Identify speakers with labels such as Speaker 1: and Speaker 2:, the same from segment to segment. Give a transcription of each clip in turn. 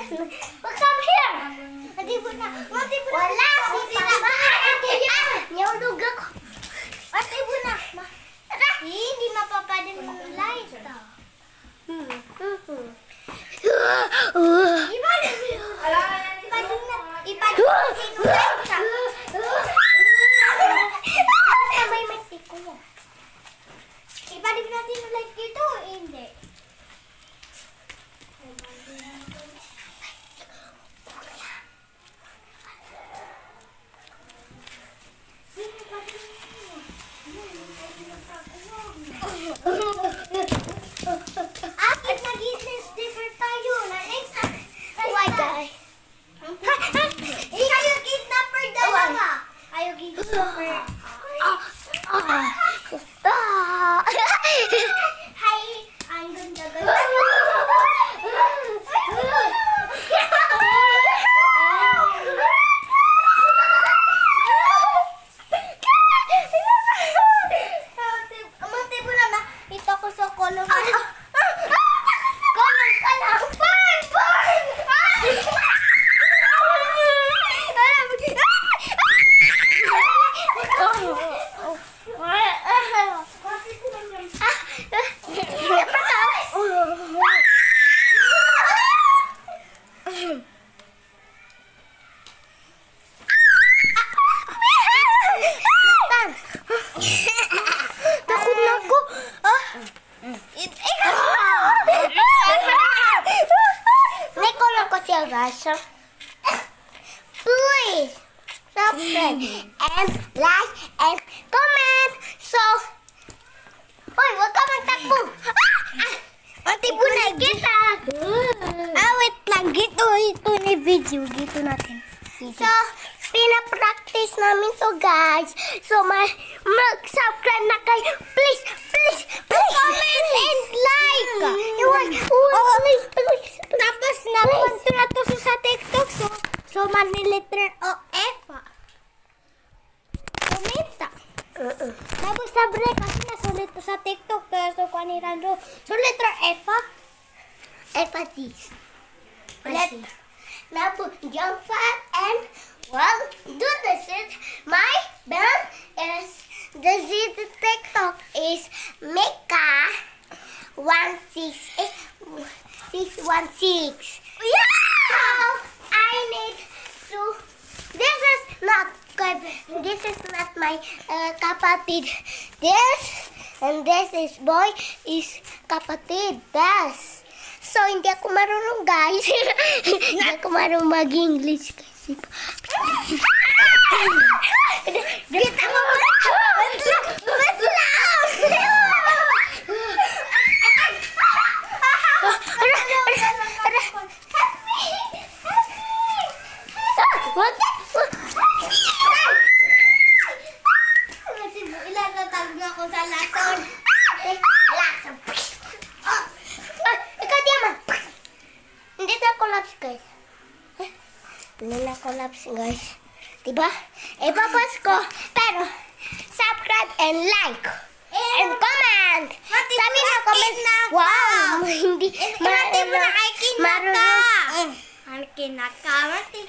Speaker 1: Come here. Wala. Nyaulog ako. Hindi mapapadin ng light. Ipadin natin yung light dito, hindi. Nag-i-sticker tayo. Next time. Why, guys? Ayaw kidnapper dalawa. Ayaw kidnapper. Hi, I'm ganda. Ito ko sa kolong. Please subscribe and like and comment. So, hoy, wag ka magtakbo. Ati po na kita. Wait lang, gito ni video. Gito natin. So, pinapractice namin to, guys. So, mag-subscribe na kayo. Please, please, please. Comment and like. Please. Tapos, napunto na to sa TikTok. So maniliter o Efa. Kumita. Tapos sabre kasi nasulit to sa TikTok. So kaniran do. So letter Efa. Efa this. Letter. Now put jump fat and well do this is my band is the Z TikTok is Mika 616. Yeah! I need to. This is not good. This is not my kapatid. This and this is boy is kapatid. Das. So hindi ako marunong, guys. Hindi ako marunong mag-English kasi. Kita mo ba? Ilalatag na ako sa lason. Lason. Ikaw diyaman. Hindi na collapse, guys. Hindi na collapse, guys. Diba? Ipapas ko. Pero, subscribe and like. And comment. Sabi na comment na. Wow. Hindi. Mati mo na kay kinaka. Ang kinaka. Mati.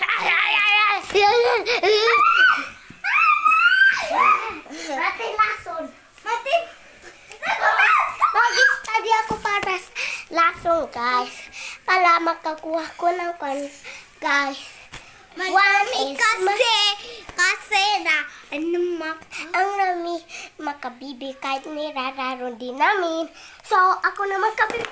Speaker 1: Mati lason. Mati. Mag-study ako para lason, guys. Para makakuha ko ng guys. One is kasi na ang nami makabibi kahit nirararon din namin. So, ako na makabibi.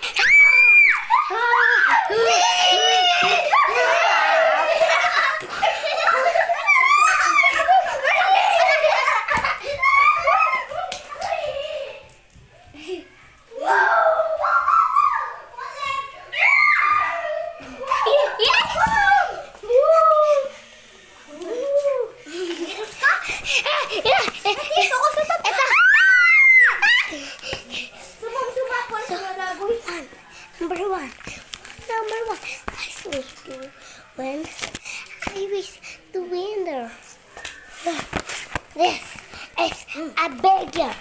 Speaker 1: Number one, I wish to win. I wish to win there. This is a burger.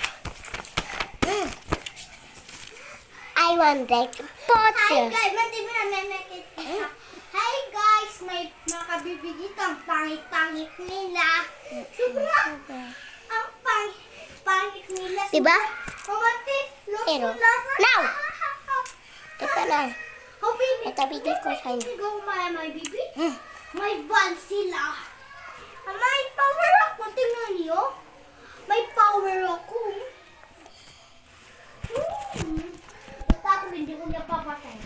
Speaker 1: I want that butter. Hi guys, dito, ang pangit-pangit nila. Sobrang, ang pangit nila. Diba? Pero, now! Ito na. Itabigay ko sa inyo. My baby. May van sila. May power ako. Tingnan niyo. May power ako. Basta ako hindi ko niya papatay.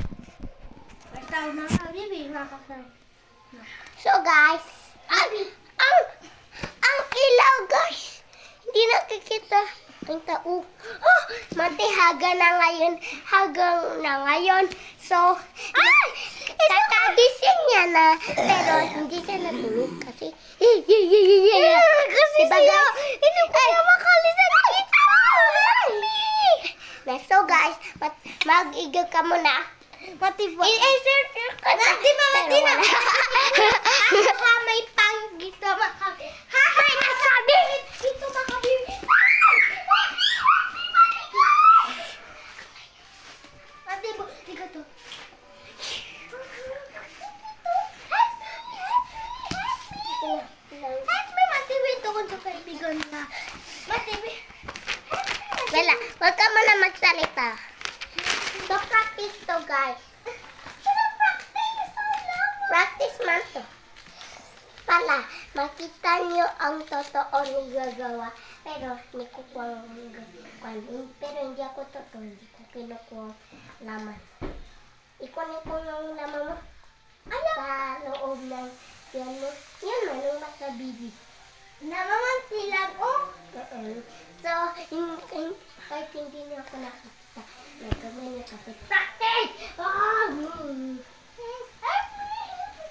Speaker 1: Basta ako nakabibig nakapatay. So guys, ang ilaw guys, hindi nakikita ang tao. Oh, matihaga na ngayon, So, kakagising niya na, pero hindi siya natulog kasi, kasi siya, hindi ko na makalisan kita. So guys, mag-igil ka muna. I-search ka na. Mati na. May pang dito makabili. May nasabi. Dito makabili. Mati mo. Tika to. Help me, Mati. Wait ako sa kaibigan na. Mati, wala. Huwag ka muna magsalita. So, practice to, guys. Practice man to. Para makita nyo ang totoo ni gagawa. Pero, hindi ko pero hindi ako totoo. Hindi ko kinukuha laman. Ikunin ko yung laman mo. Sa loob ng yan mo. Yan mo, nung nasa bibi. Namaman sila ko? So, kahit hindi niyo ako nakita, nagkamay niyo kasi practice!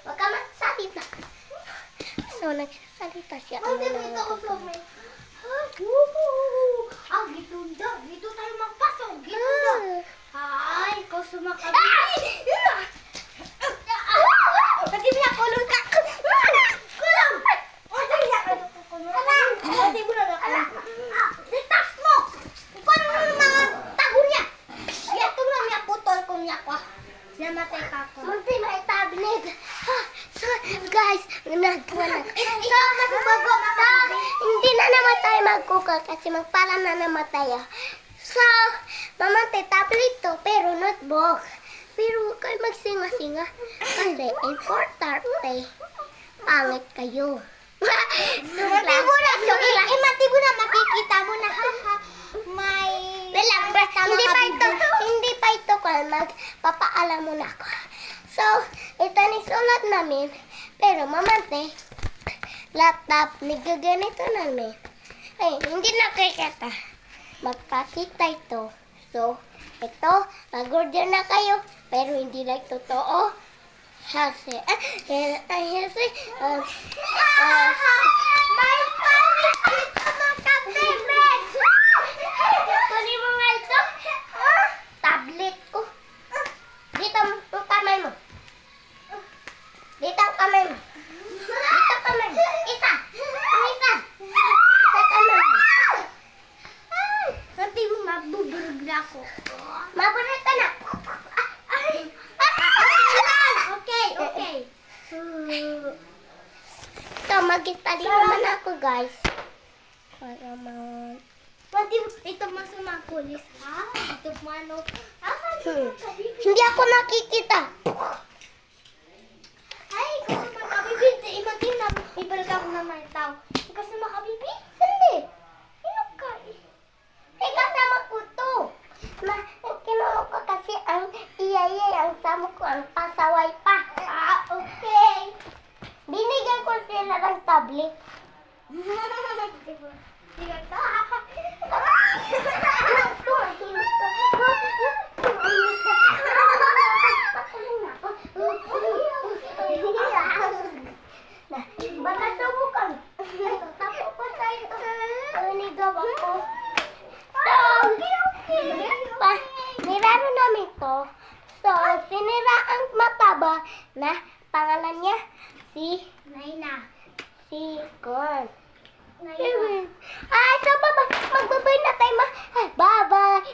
Speaker 1: Huwag ka magsalita. So, nagsasalita siya. Dito ko sa may. Gito daw. Dito tayo magpasok. Gito daw. Ay, ikaw sumakabili. Pati mo na kulong ka. Kulong! Pati mo na kulong. Litas mo! Paano mo mga tago niya? Ito na niya putol ko niya ko. Namatay ka ko. Munti may tablet. So, guys, nagkuha na. So, mas bago na. Hindi na namatay magkukal kasi magpala na namatay. So, mamatay tablet to, pero notebook. Pero huwag kayo magsinga-singa. Kasi importante, pangit kayo. Mati mo na, makikita mo na, may... Hindi pa ito ko, magpapaalam mo na ako. So, ito nisulat namin, pero mamante, laptop, nagaganito namin. Ay, hindi nakikita. Magpakita ito. So, ito, mag-order na kayo, pero hindi lang totoo. Kasi, may palit dito magka-payment! Kunin mo nga ito. Tablet ko. Dito ang kamay mo. Dito ang kamay mo. Dito ang kamay mo. Isa. Ang isa. Isa kamay mo. Nanti mo mabuburog na ako. Maburog ka na. Okay. So, mag-study naman ako, guys. Para Pwede ito masumakulis, ha? Ito mano. Hindi ako nakikita. Ay, kasi makabibig. Imagine na, ibalik ako na may tao. Kasi makabibig? Hindi. Hinok ka eh. Kasama ko to. Kinuha ko kasi ang iyayay, ang samo ko, ang pasaway pa. Okay. Binigyan ko sila ng tablet. Baka subukan. Tapo ko sa ito. Nanigaw ako. Niraro namin to. So, sinira ang mataba na pangalan niya si Naina. Si Corn. So, magbabay na tayo. Bye-bye.